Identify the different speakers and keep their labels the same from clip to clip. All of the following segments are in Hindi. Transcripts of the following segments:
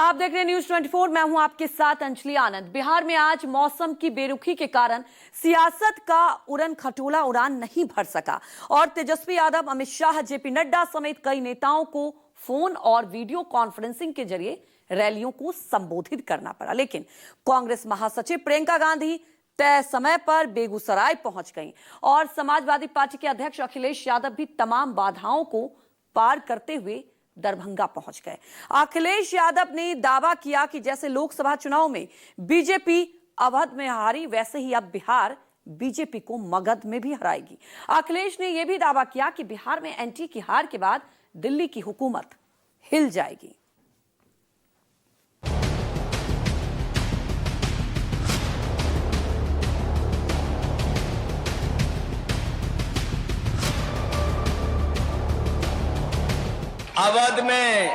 Speaker 1: आप देख रहे हैं न्यूज 24। मैं हूं आपके साथ अंजलि आनंद। बिहार में आज मौसम की बेरुखी के कारण सियासत का उड़न खटोला उड़ान नहीं भर सका और तेजस्वी यादव, अमित शाह, जेपी नड्डा समेत कई नेताओं को फोन और वीडियो कॉन्फ्रेंसिंग के जरिए रैलियों को संबोधित करना पड़ा। लेकिन कांग्रेस महासचिव प्रियंका गांधी तय समय पर बेगूसराय पहुंच गईं और समाजवादी पार्टी के अध्यक्ष अखिलेश यादव भी तमाम बाधाओं को पार करते हुए दरभंगा पहुंच गए। अखिलेश यादव ने दावा किया कि जैसे लोकसभा चुनाव में बीजेपी अवध में हारी, वैसे ही अब बिहार बीजेपी को मगध में भी हराएगी। अखिलेश ने यह भी दावा किया कि बिहार में एनटी की हार के बाद दिल्ली की हुकूमत हिल जाएगी।
Speaker 2: अवध में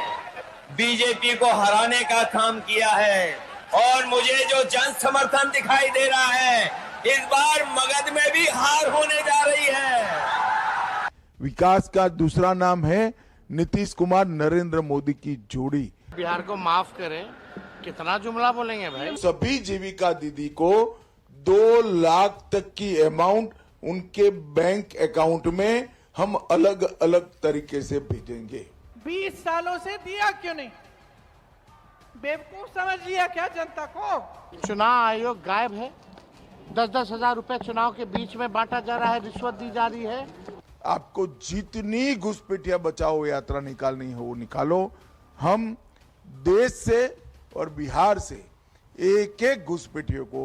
Speaker 2: बीजेपी को हराने का काम किया है और मुझे जो जन समर्थन दिखाई दे रहा है, इस बार मगध में भी हार होने जा रही है।
Speaker 3: विकास का दूसरा नाम है नीतीश कुमार नरेंद्र मोदी की जोड़ी।
Speaker 4: बिहार को माफ करें, कितना जुमला बोलेंगे भाई।
Speaker 3: सभी जीविका दीदी को 2 लाख तक की अमाउंट उनके बैंक अकाउंट में हम अलग अलग तरीके से भेजेंगे।
Speaker 5: 20 सालों से दिया क्यों नहीं? बेवकूफ समझ लिया क्या जनता को?
Speaker 4: चुनाव आयोग गायब है। 10-10 हजार रुपए चुनाव के बीच में बांटा जा रहा है, रिश्वत दी जा रही है।
Speaker 3: आपको जितनी घुसपैठिया बचाओ यात्रा निकालनी हो निकालो। हम देश से और बिहार से एक एक घुसपैठियों को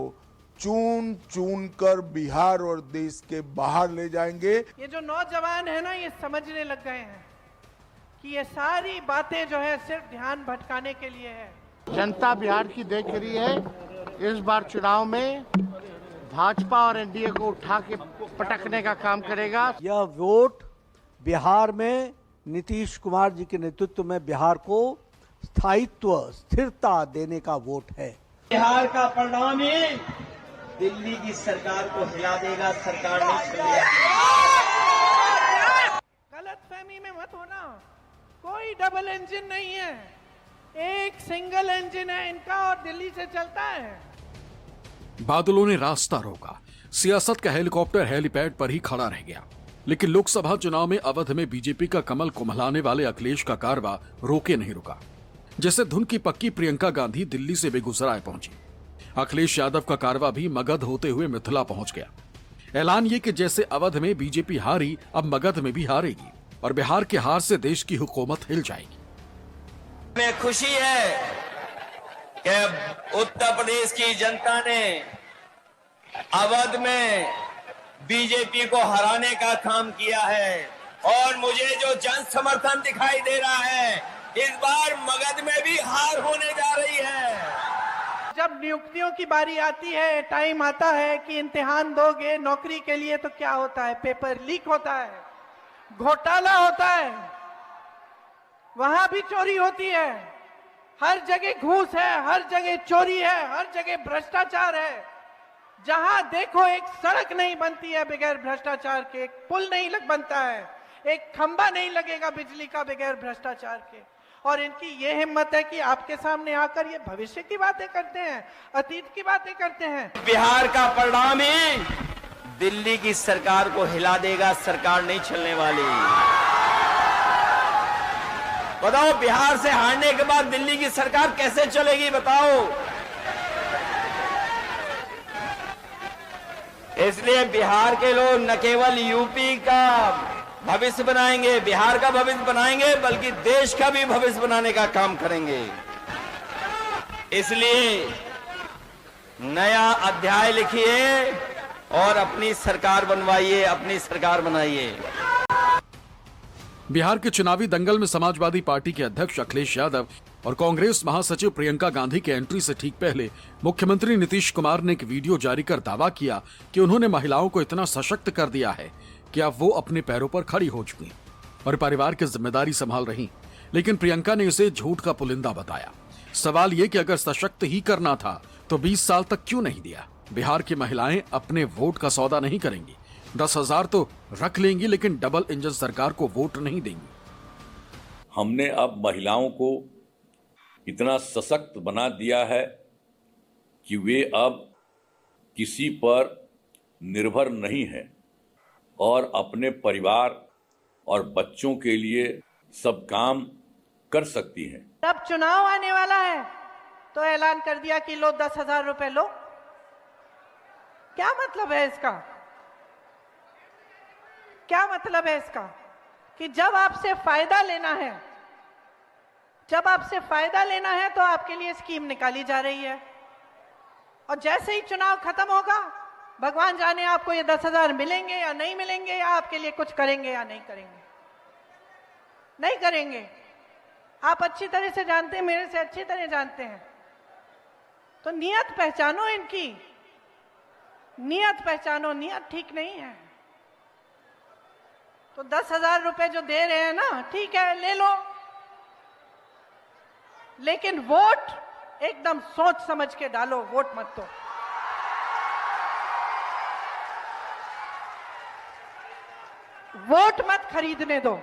Speaker 3: चुन चुन कर बिहार और देश के बाहर ले जाएंगे।
Speaker 5: ये जो नौजवान है ना, ये समझने लग गए हैं कि ये सारी बातें जो है सिर्फ ध्यान भटकाने के लिए है।
Speaker 4: जनता बिहार की देख रही है। इस बार चुनाव में भाजपा और एनडीए को उठा के पटकने का काम करेगा।
Speaker 6: यह वोट बिहार में नीतीश कुमार जी के नेतृत्व में बिहार को स्थायित्व, स्थिरता देने का वोट है।
Speaker 7: बिहार का परिणाम ही दिल्ली की सरकार को हिला देगा, सरकार नहीं चलेगी।
Speaker 5: गलतफहमी में मत होना, कोई डबल इंजन नहीं है, एक सिंगल इंजन है इनका और दिल्ली से चलता है।
Speaker 8: बादलों ने रास्ता रोका, सियासत का हेलीकॉप्टर हेलीपैड पर ही खड़ा रह गया। लेकिन लोकसभा चुनाव में अवध में बीजेपी का कमल कुम्हलाने वाले अखिलेश का कारवा रोके नहीं रुका। जैसे धुन की पक्की प्रियंका गांधी दिल्ली से बेगूसराय पहुंची, अखिलेश यादव का कारवा भी मगध होते हुए मिथिला पहुंच गया। ऐलान ये कि जैसे अवध में बीजेपी हारी, अब मगध में भी हारेगी और बिहार के हार से देश की हुकूमत हिल जाएगी।
Speaker 2: हमें खुशी है कि उत्तर प्रदेश की जनता ने अवध में बीजेपी को हराने का काम किया है और मुझे जो जन समर्थन दिखाई दे रहा है, इस बार मगध में भी हार होने जा रही है।
Speaker 5: जब नियुक्तियों की बारी आती है, टाइम आता है कि इम्तिहान दोगे नौकरी के लिए, तो क्या होता है? पेपर लीक होता है, घोटाला होता है, वहां भी चोरी होती है। हर जगह घूस है, हर जगह चोरी है, हर जगह भ्रष्टाचार है। जहां देखो एक सड़क नहीं बनती है बगैर भ्रष्टाचार के, एक पुल नहीं बनता है, एक खंबा नहीं लगेगा बिजली का बगैर भ्रष्टाचार के। और इनकी ये हिम्मत है कि आपके सामने आकर ये भविष्य की बातें करते हैं, अतीत की बातें करते हैं।
Speaker 2: बिहार का परिणाम ही दिल्ली की सरकार को हिला देगा, सरकार नहीं चलने वाली। बताओ, बिहार से हारने के बाद दिल्ली की सरकार कैसे चलेगी? बताओ। इसलिए बिहार के लोग न केवल यूपी का भविष्य बनाएंगे, बिहार का भविष्य बनाएंगे, बल्कि देश का भी भविष्य बनाने का काम करेंगे। इसलिए नया अध्याय लिखिए और अपनी सरकार बनवाइए, अपनी सरकार बनाइए।
Speaker 8: बिहार के चुनावी दंगल में समाजवादी पार्टी के अध्यक्ष अखिलेश यादव और कांग्रेस महासचिव प्रियंका गांधी के एंट्री से ठीक पहले मुख्यमंत्री नीतीश कुमार ने एक वीडियो जारी कर दावा किया कि उन्होंने महिलाओं को इतना सशक्त कर दिया है कि अब वो अपने पैरों पर खड़ी हो चुकी और परिवार की जिम्मेदारी संभाल रही। लेकिन प्रियंका ने इसे झूठ का पुलिंदा बताया। सवाल ये कि अगर सशक्त ही करना था तो 20 साल तक क्यों नहीं दिया? बिहार की महिलाएं अपने वोट का सौदा नहीं करेंगी। 10,000 तो रख लेंगी, लेकिन डबल इंजन सरकार को वोट नहीं देंगी।
Speaker 9: हमने अब महिलाओं को इतना सशक्त बना दिया है कि वे अब किसी पर निर्भर नहीं है और अपने परिवार और बच्चों के लिए सब काम कर सकती हैं।
Speaker 5: अब चुनाव आने वाला है तो ऐलान कर दिया कि लो 10,000 रुपए लो। क्या मतलब है इसका? क्या मतलब है इसका? कि जब आपसे फायदा लेना है, जब आपसे फायदा लेना है तो आपके लिए स्कीम निकाली जा रही है, और जैसे ही चुनाव खत्म होगा भगवान जाने आपको ये 10,000 मिलेंगे या नहीं मिलेंगे, या आपके लिए कुछ करेंगे या नहीं करेंगे। नहीं करेंगे। आप अच्छी तरह से जानते हैं, मेरे से अच्छी तरह जानते हैं। तो नियत पहचानो, इनकी नियत पहचानो। नियत ठीक नहीं है। तो 10,000 रुपए जो दे रहे हैं ना, ठीक है, ले लो, लेकिन वोट एकदम सोच समझ के डालो, वोट मत दो। वोट मत खरीदने दो।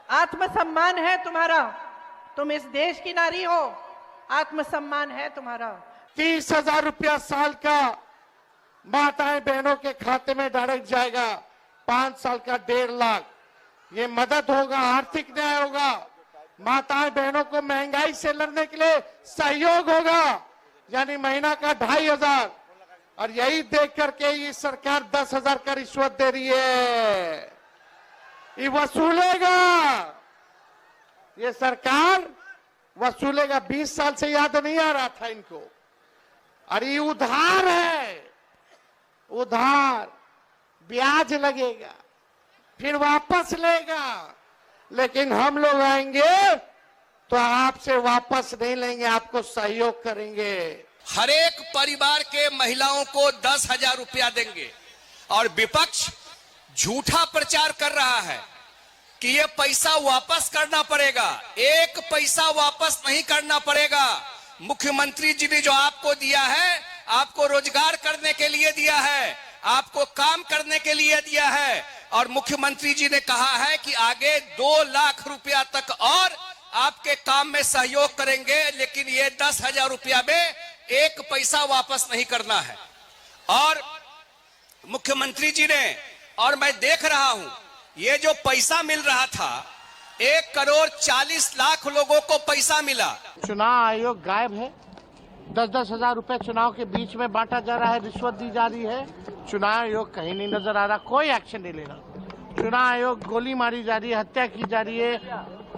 Speaker 5: आत्मसम्मान है तुम्हारा, तुम इस देश की नारी हो, आत्मसम्मान है तुम्हारा।
Speaker 4: 30,000 रुपया साल का माताएं बहनों के खाते में डायरेक्ट जाएगा। 5 साल का 1.5 लाख। ये मदद होगा, आर्थिक न्याय होगा, माताएं बहनों को महंगाई से लड़ने के लिए सहयोग होगा, यानी महीना का 2,500। और यही देख करके ये सरकार 10,000 का रिश्वत दे रही है। ये वसूलेगा, ये सरकार वसूलेगा। 20 साल से याद नहीं आ रहा था इनको। और ये उधार है, उधार, ब्याज लगेगा, फिर वापस लेगा। लेकिन हम लोग आएंगे तो आपसे वापस नहीं लेंगे, आपको सहयोग करेंगे।
Speaker 10: हर एक परिवार के महिलाओं को 10,000 रुपया देंगे। और विपक्ष झूठा प्रचार कर रहा है कि ये पैसा वापस करना पड़ेगा। एक पैसा वापस नहीं करना पड़ेगा। मुख्यमंत्री जी ने जो आपको दिया है, आपको रोजगार करने के लिए दिया है, आपको काम करने के लिए दिया है। और मुख्यमंत्री जी ने कहा है कि आगे 2 लाख रुपया तक और आपके काम में सहयोग करेंगे, लेकिन ये 10,000 रुपया में एक पैसा वापस नहीं करना है। और मुख्यमंत्री जी ने, और मैं देख रहा हूं, ये जो पैसा मिल रहा था, 1,40,00,000 लोगों को पैसा मिला।
Speaker 4: चुनाव आयोग गायब है। 10-10 हजार रुपए चुनाव के बीच में बांटा जा रहा है, रिश्वत दी जा रही है। चुनाव आयोग कहीं नहीं नजर आ रहा, कोई एक्शन नहीं ले रहा। चुनाव आयोग गोली मारी जा रही है, हत्या की जा रही है,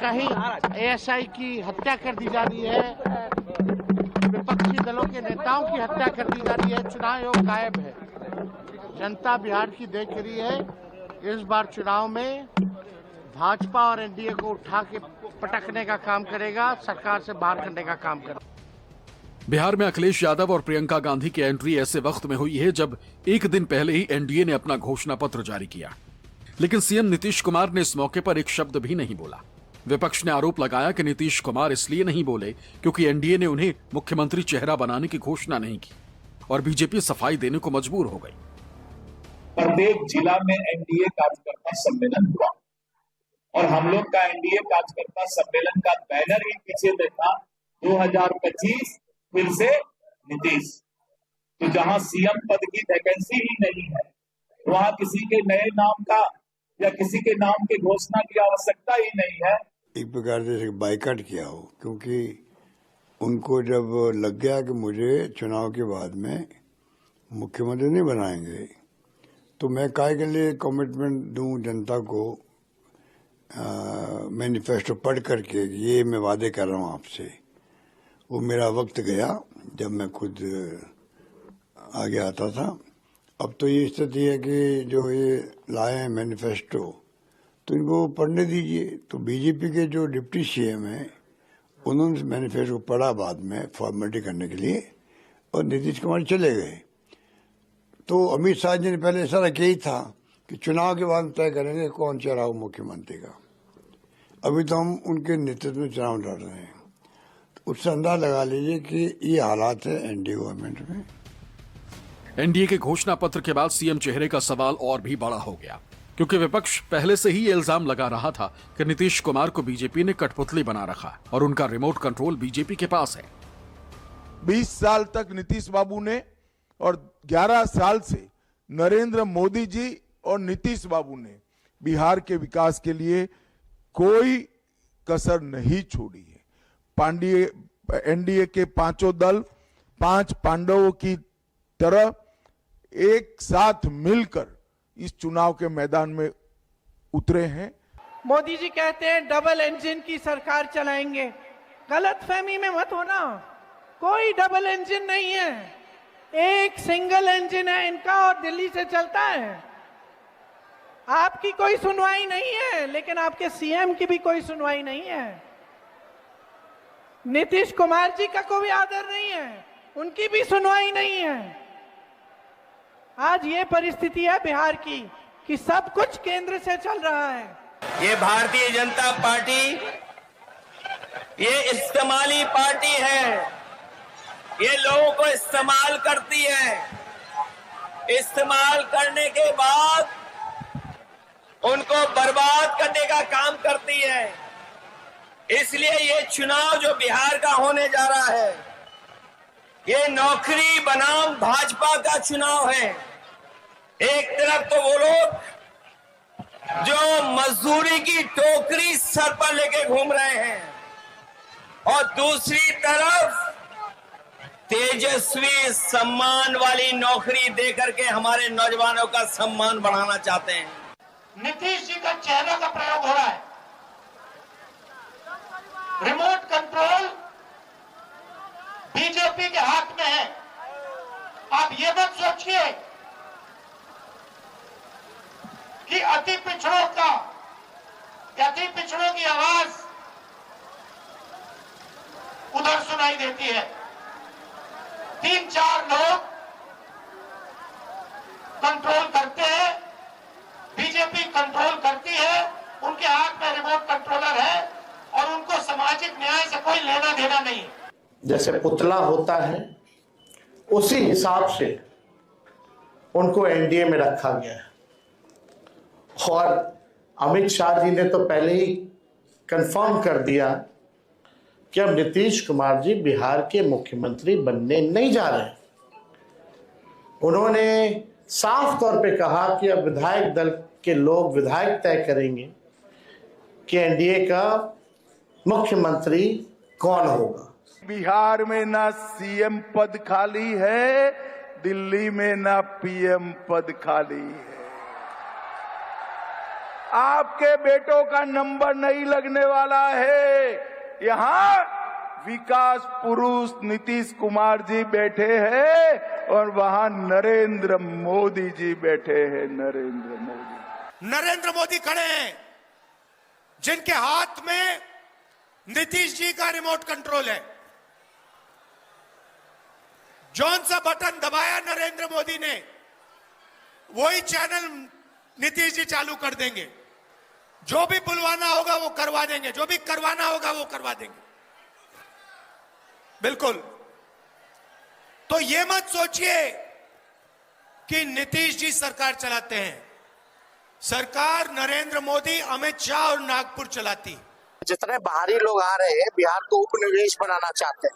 Speaker 4: कहीं ASI की हत्या कर दी जा रही है, विपक्षी दलों के नेताओं की हत्या कर दी जा रही है। चुनाव आयोग गायब है। जनता बिहार की देख रही है। इस बार चुनाव में भाजपा और NDA को उठा के पटकने का काम करेगा, सरकार से बाहर करने का काम करेगा।
Speaker 8: बिहार में अखिलेश यादव और प्रियंका गांधी की एंट्री ऐसे वक्त में हुई है जब एक दिन पहले ही NDA ने अपना घोषणा पत्र जारी किया, लेकिन सीएम नीतीश कुमार ने इस मौके पर एक शब्द भी नहीं बोला। विपक्ष ने आरोप लगाया कि नीतीश कुमार इसलिए नहीं बोले क्योंकि NDA ने उन्हें मुख्यमंत्री चेहरा बनाने की घोषणा नहीं की और बीजेपी सफाई देने को मजबूर हो गई।
Speaker 11: प्रत्येक जिला में NDA कार्यकर्ता सम्मेलन हुआ और हम लोग का NDA कार्यकर्ता सम्मेलन का बैनर ही पीछे में था, 2025 फिर से नीतीश। तो जहां सीएम पद की वैकेंसी ही नहीं है, वहां किसी के नए नाम का या किसी के नाम की घोषणा की आवश्यकता ही नहीं है।
Speaker 12: एक प्रकार से बाइकआउट किया हो, क्योंकि उनको जब लग गया कि मुझे चुनाव के बाद में मुख्यमंत्री नहीं बनाएंगे, तो मैं काय के लिए कमिटमेंट दूं जनता को, मैनिफेस्टो पढ़ करके ये मैं वादे कर रहा हूं आपसे। वो मेरा वक्त गया जब मैं खुद आगे आता था। अब तो ये स्थिति है कि जो ये लाए हैं मैनिफेस्टो, तो इनको पढ़ने दीजिए। तो बीजेपी के जो डिप्टी सीएम हैं, उन्होंने मैनिफेस्टो पढ़ा बाद में फॉर्मेलिटी करने के लिए, और नीतीश कुमार चले गए। तो अमित शाह जी ने पहले ऐसा किया ही था कि चुनाव के बाद तय करेंगे कौन चेहरा हो मुख्यमंत्री का। अभी तो हम उनके नेतृत्व में चुनाव लड़ रहे हैं, तो उससे अंदाजा लगा लीजिए कि ये हालात है NDA गवर्नमेंट में।
Speaker 8: NDA के घोषणा पत्र के बाद सीएम चेहरे का सवाल और भी बड़ा हो गया। क्योंकि विपक्ष पहले से ही ये इल्जाम लगा रहा था कि नीतीश कुमार को बीजेपी ने कठपुतली बना रखा है और उनका रिमोट कंट्रोल बीजेपी के पास है।
Speaker 3: 20 साल तक नीतीश बाबू ने और 11 साल से नरेंद्र मोदी जी और नीतीश बाबू ने बिहार के विकास के लिए कोई कसर नहीं छोड़ी है। एनडीए के पांचों दल 5 पांडवों की तरह एक साथ मिलकर इस चुनाव के मैदान में उतरे हैं।
Speaker 5: मोदी जी कहते हैं डबल इंजन की सरकार चलाएंगे। गलतफहमी में मत होना, कोई डबल इंजन नहीं है, एक सिंगल इंजन है इनका और दिल्ली से चलता है। आपकी कोई सुनवाई नहीं है, लेकिन आपके सीएम की भी कोई सुनवाई नहीं है। नीतीश कुमार जी का कोई आदर नहीं है, उनकी भी सुनवाई नहीं है। आज ये परिस्थिति है बिहार की कि सब कुछ केंद्र से चल रहा है।
Speaker 2: ये भारतीय जनता पार्टी ये इस्तेमाली पार्टी है, ये लोगों को इस्तेमाल करती है। इस्तेमाल करने के बाद उनको बर्बाद करने का काम करती है। इसलिए ये चुनाव जो बिहार का होने जा रहा है, ये नौकरी बनाम भाजपा का चुनाव है। एक तरफ तो वो लोग जो मजदूरी की टोकरी सर पर लेके घूम रहे हैं और दूसरी तरफ तेजस्वी सम्मान वाली नौकरी देकर के हमारे नौजवानों का सम्मान बढ़ाना चाहते हैं।
Speaker 4: नीतीश जी का चेहरा का प्रयोग हो रहा है। रिमोट कंट्रोल बीजेपी के हाथ में है। आप ये मत सोचिए कि अति पिछड़ों की आवाज उधर सुनाई देती है। 3-4 लोग कंट्रोल करते हैं, बीजेपी कंट्रोल करती है, उनके हाथ में रिमोट कंट्रोलर है और उनको सामाजिक न्याय से कोई लेना देना नहीं।
Speaker 13: जैसे पुतला होता है उसी हिसाब से उनको एनडीए में रखा गया है। और अमित शाह जी ने तो पहले ही कंफर्म कर दिया कि अब नीतीश कुमार जी बिहार के मुख्यमंत्री बनने नहीं जा रहे। उन्होंने साफ तौर पे कहा कि अब विधायक दल के लोग विधायक तय करेंगे कि एनडीए का मुख्यमंत्री कौन होगा।
Speaker 3: बिहार में ना सीएम पद खाली है, दिल्ली में ना पीएम पद खाली है। आपके बेटों का नंबर नहीं लगने वाला है। यहाँ विकास पुरुष नीतीश कुमार जी बैठे हैं और वहां नरेंद्र मोदी जी बैठे हैं।
Speaker 4: नरेंद्र मोदी खड़े हैं जिनके हाथ में नीतीश जी का रिमोट कंट्रोल है। जौन सा बटन दबाया नरेंद्र मोदी ने, वही चैनल नीतीश जी चालू कर देंगे। जो भी बुलवाना होगा वो करवा देंगे, जो भी करवाना होगा वो करवा देंगे। बिल्कुल। तो ये मत सोचिए कि नीतीश जी सरकार चलाते हैं। सरकार नरेंद्र मोदी, अमित शाह और नागपुर चलाती।
Speaker 13: जितने बाहरी लोग आ रहे हैं बिहार को उपनिवेश बनाना चाहते हैं,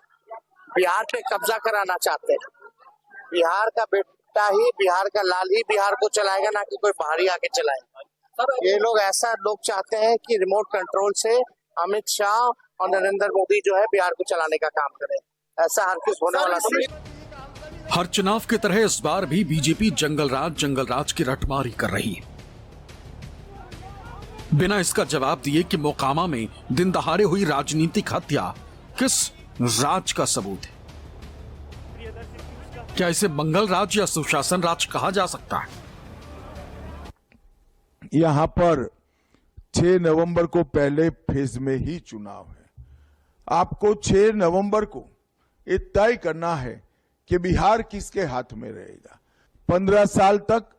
Speaker 13: बिहार पे कब्जा कराना चाहते हैं। बिहार का बेटा ही, बिहार का लाल ही बिहार को चलाएगा, ना कि कोई बाहरी आके चलाएगा। ये लोग ऐसा लोग चाहते हैं कि रिमोट कंट्रोल से अमित शाह और नरेंद्र मोदी जो है बिहार को चलाने का काम करें। ऐसा हर कुछ होने वाला नहीं।
Speaker 8: हर चुनाव की तरह इस बार भी बीजेपी जंगल राज की रटमारी कर रही है, बिना इसका जवाब दिए कि मोकामा में दिन दहाड़े हुई राजनीतिक हत्या किस राज का सबूत है। क्या इसे मंगल राज या सुशासन राज कहा जा सकता है?
Speaker 3: यहां पर 6 नवंबर को पहले फेज में ही चुनाव है। आपको 6 नवंबर को ये तय करना है कि बिहार किसके हाथ में रहेगा। 15 साल तक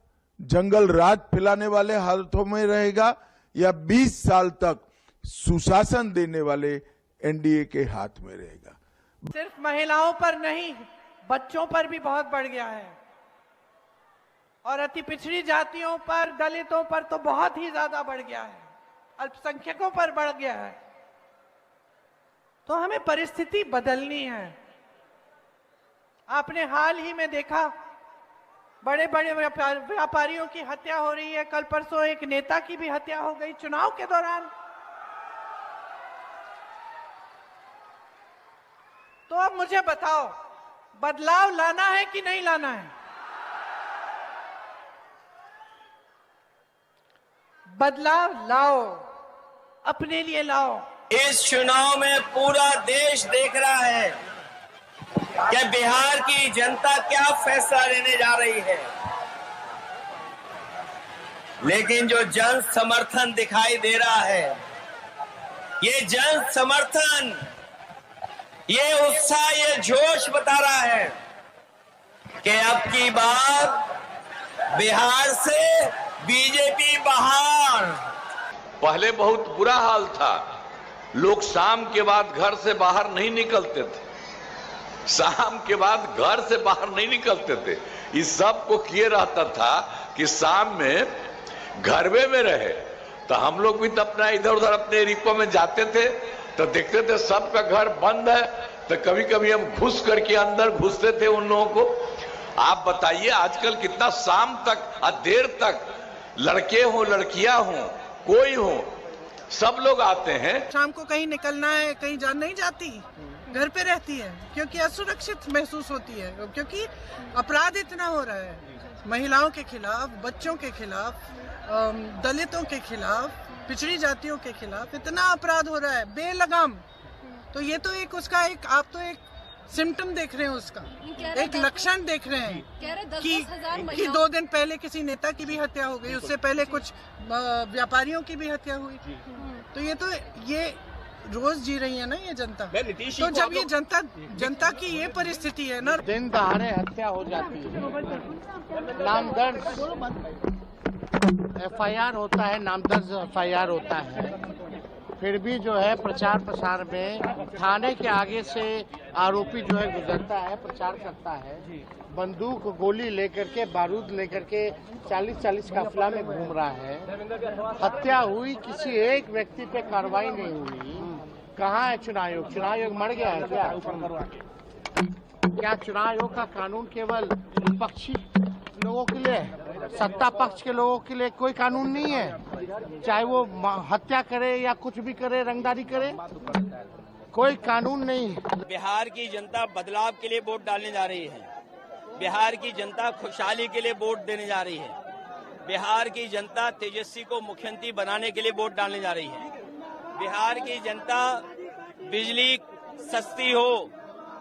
Speaker 3: जंगल राज फैलाने वाले हाथों में रहेगा या 20 साल तक सुशासन देने वाले एनडीए के हाथ में रहेगा।
Speaker 5: सिर्फ महिलाओं पर नहीं, बच्चों पर भी बहुत बढ़ गया है। और अति पिछड़ी जातियों पर, दलितों पर तो बहुत ही ज्यादा बढ़ गया है, अल्पसंख्यकों पर बढ़ गया है। तो हमें परिस्थिति बदलनी है। आपने हाल ही में देखा बड़े बड़े व्यापारियों की हत्या हो रही है। कल परसों एक नेता की भी हत्या हो गई चुनाव के दौरान। तो अब मुझे बताओ, बदलाव लाना है कि नहीं लाना है? बदलाव लाओ, अपने लिए लाओ।
Speaker 2: इस चुनाव में पूरा देश देख रहा है कि बिहार की जनता क्या फैसला लेने जा रही है। लेकिन जो जन समर्थन दिखाई दे रहा है, ये जन समर्थन, ये उत्साह, ये जोश बता रहा है कि अब की बार बिहार से बीजेपी बाहर।
Speaker 9: पहले बहुत बुरा हाल था, लोग शाम के बाद घर से बाहर नहीं निकलते थे, शाम के बाद घर से बाहर नहीं निकलते थे। इस सब को किए रहता था कि शाम में घरवे में रहे। तो हम लोग भी तो अपना इधर उधर अपने एरिको में जाते थे तो देखते थे सबका घर बंद है, तो कभी कभी हम घुस करके अंदर घुसते थे उन लोगों को। आप बताइए आजकल कितना शाम तक और देर तक, लड़के हो लड़कियां हो कोई हो, सब लोग आते हैं।
Speaker 5: शाम को कहीं निकलना है, कहीं जान नहीं जाती, घर पे रहती है क्योंकि असुरक्षित महसूस होती है, क्योंकि अपराध इतना हो रहा है महिलाओं के खिलाफ, बच्चों के खिलाफ, दलितों के खिलाफ, पिछड़ी जातियों के खिलाफ इतना अपराध हो रहा है बेलगाम। तो ये तो एक उसका एक, आप तो एक सिम्टम देख रहे हैं उसका, एक लक्षण देख रहे हैं कि 2 दिन पहले किसी नेता की भी हत्या हो गई, उससे पहले कुछ व्यापारियों की भी हत्या हुई। तो ये रोज जी रही है ना ये जनता। तो जब ये जनता की ये परिस्थिति है ना,
Speaker 4: दिन दहाड़े हत्या हो जाती है, नामदर्ज FIR होता है, नामदर्ज FIR होता है, फिर भी जो है प्रचार प्रसार में थाने के आगे से आरोपी जो है गुजरता है, प्रचार करता है, बंदूक गोली लेकर के, बारूद लेकर के 40-40 काफिला में घूम रहा है। हत्या हुई, किसी एक व्यक्ति पे कार्रवाई नहीं हुई। कहाँ है चुनाव आयोग? चुनाव आयोग मर गया है क्या चुनाव आयोग का कानून केवल विपक्षी लोगों के लिए, सत्ता पक्ष के लोगों के लिए कोई कानून नहीं है? चाहे वो हत्या करे या कुछ भी करे, रंगदारी करे, कोई कानून नहीं।
Speaker 2: बिहार की जनता बदलाव के लिए वोट डालने जा रही है। बिहार की जनता खुशहाली के लिए वोट देने जा रही है। बिहार की जनता तेजस्वी को मुख्यमंत्री बनाने के लिए वोट डालने जा रही है। बिहार की जनता बिजली सस्ती हो,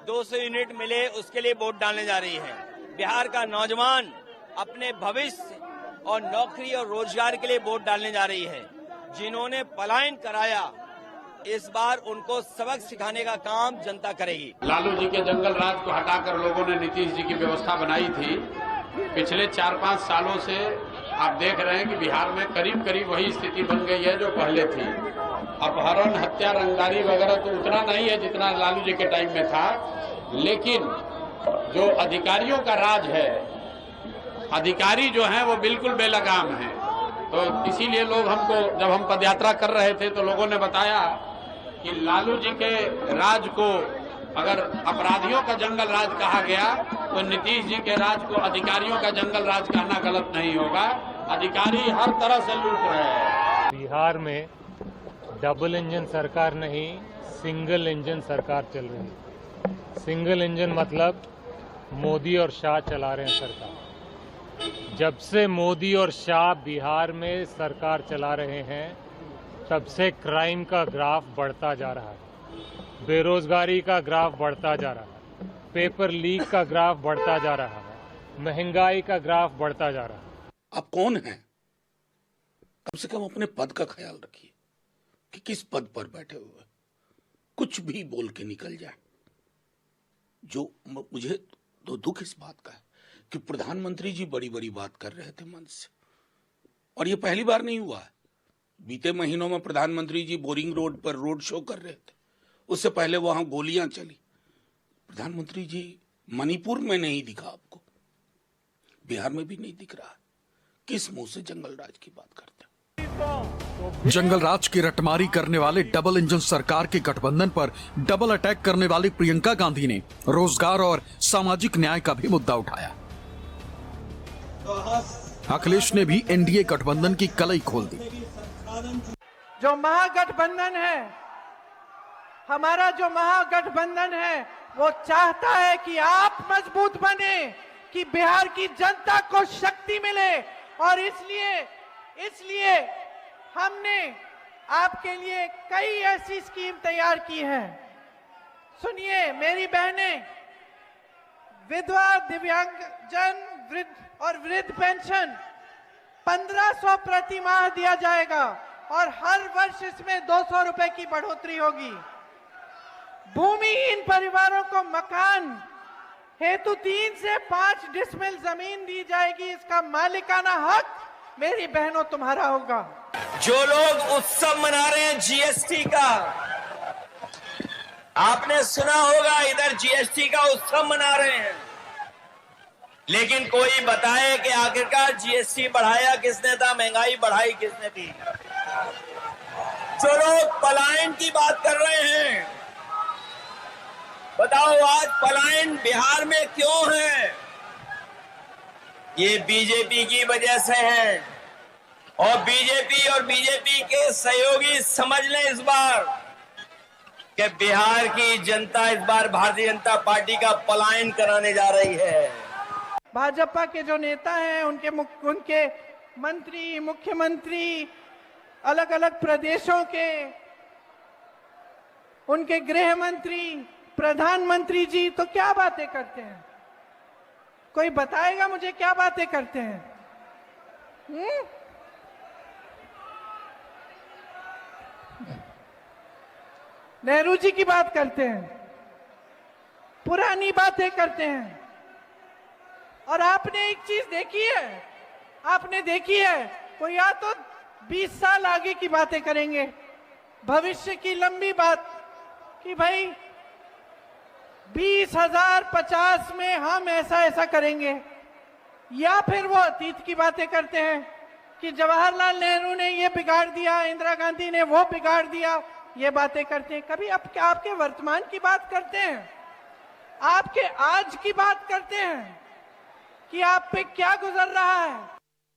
Speaker 2: 200 यूनिट मिले, उसके लिए वोट डालने जा रही है। बिहार का नौजवान अपने भविष्य और नौकरी और रोजगार के लिए वोट डालने जा रही है। जिन्होंने पलायन कराया, इस बार उनको सबक सिखाने का काम जनता करेगी।
Speaker 14: लालू जी के जंगल राज को हटाकर लोगों ने नीतीश जी की व्यवस्था बनाई थी। पिछले 4-5 सालों से आप देख रहे हैं कि बिहार में करीब करीब वही स्थिति बन गई है जो पहले थी। अपहरण, हत्या, रंगदारी वगैरह तो उतना नहीं है जितना लालू जी के टाइम में था, लेकिन जो अधिकारियों का राज है, अधिकारी जो हैं वो बिल्कुल बेलगाम हैं। तो इसीलिए लोग हमको, जब हम पदयात्रा कर रहे थे तो लोगों ने बताया कि लालू जी के राज को अगर अपराधियों का जंगल राज कहा गया तो नीतीश जी के राज को अधिकारियों का जंगल राज कहना गलत नहीं होगा। अधिकारी हर तरह से लूट रहे हैं।
Speaker 15: बिहार में डबल इंजन सरकार नहीं, सिंगल इंजन सरकार चल रही है। सिंगल इंजन मतलब मोदी और शाह चला रहे हैं सरकार। जब से मोदी और शाह बिहार में सरकार चला रहे हैं, तब से क्राइम का ग्राफ बढ़ता जा रहा है, बेरोजगारी का ग्राफ बढ़ता जा रहा है, पेपर लीक का ग्राफ बढ़ता जा रहा है, महंगाई का ग्राफ बढ़ता जा रहा है।
Speaker 16: आप कौन हैं? कम से कम अपने पद का ख्याल रखिए कि किस पद पर बैठे हुए, कुछ भी बोल के निकल जाए। जो मुझे तो दुख इस बात का है कि प्रधानमंत्री जी बड़ी बड़ी बात कर रहे थे मंच से, और ये पहली बार नहीं हुआ है। बीते महीनों में प्रधानमंत्री जी बोरिंग रोड पर रोड शो कर रहे थे, उससे पहले वहां गोलियां चली। प्रधानमंत्री जी मणिपुर में नहीं दिखा आपको, बिहार में भी नहीं दिख रहा है। किस मुंह से जंगल राज की बात करते हैं?
Speaker 8: जंगल राज की रटमारी करने वाले डबल इंजन सरकार के गठबंधन पर डबल अटैक करने वाली प्रियंका गांधी ने रोजगार और सामाजिक न्याय का भी मुद्दा उठाया। अखिलेश ने भी एनडीए गठबंधन की कलई खोल दी।
Speaker 5: जो महागठबंधन है, हमारा जो महागठबंधन है, वो चाहता है कि आप मजबूत बने, कि बिहार की जनता को शक्ति मिले, और इसलिए हमने आपके लिए कई ऐसी स्कीम तैयार की है। सुनिए मेरी बहनें, विधवा, दिव्यांगजन, वृद्ध और वृद्ध पेंशन 1500 प्रति माह दिया जाएगा, और हर वर्ष इसमें 200 रुपए की बढ़ोतरी होगी। भूमिहीन परिवारों को मकान हेतु 3 से 5 डिसमिल जमीन दी जाएगी। इसका मालिकाना हक मेरी बहनों तुम्हारा होगा।
Speaker 2: जो लोग उत्सव मना रहे हैं जीएसटी का, आपने सुना होगा इधर जीएसटी का उत्सव मना रहे हैं, लेकिन कोई बताए कि आखिरकार जीएसटी बढ़ाया किसने था, महंगाई बढ़ाई किसने थी? जो लोग पलायन की बात कर रहे हैं, बताओ आज पलायन बिहार में क्यों है? ये बीजेपी की वजह से है, और बीजेपी के सहयोगी समझ लें इस बार कि बिहार की जनता इस बार भारतीय जनता पार्टी का पलायन कराने जा रही है।
Speaker 5: भाजपा के जो नेता हैं, उनके मंत्री, मुख्यमंत्री, अलग अलग प्रदेशों के उनके गृह मंत्री, प्रधानमंत्री जी तो क्या बातें करते हैं? कोई बताएगा मुझे क्या बातें करते हैं? नेहरू जी की बात करते हैं, पुरानी बातें करते हैं। और आपने एक चीज देखी है, वो या तो 20 साल आगे की बातें करेंगे, भविष्य की लंबी बात, कि भाई 2050 में हम ऐसा करेंगे, या फिर वो अतीत की बातें करते हैं कि जवाहरलाल नेहरू ने ये बिगाड़ दिया, इंदिरा गांधी ने वो बिगाड़ दिया, ये बातें करते हैं। कभी आपके वर्तमान की बात करते हैं, आपके आज की बात करते हैं कि आप पे क्या गुजर रहा है,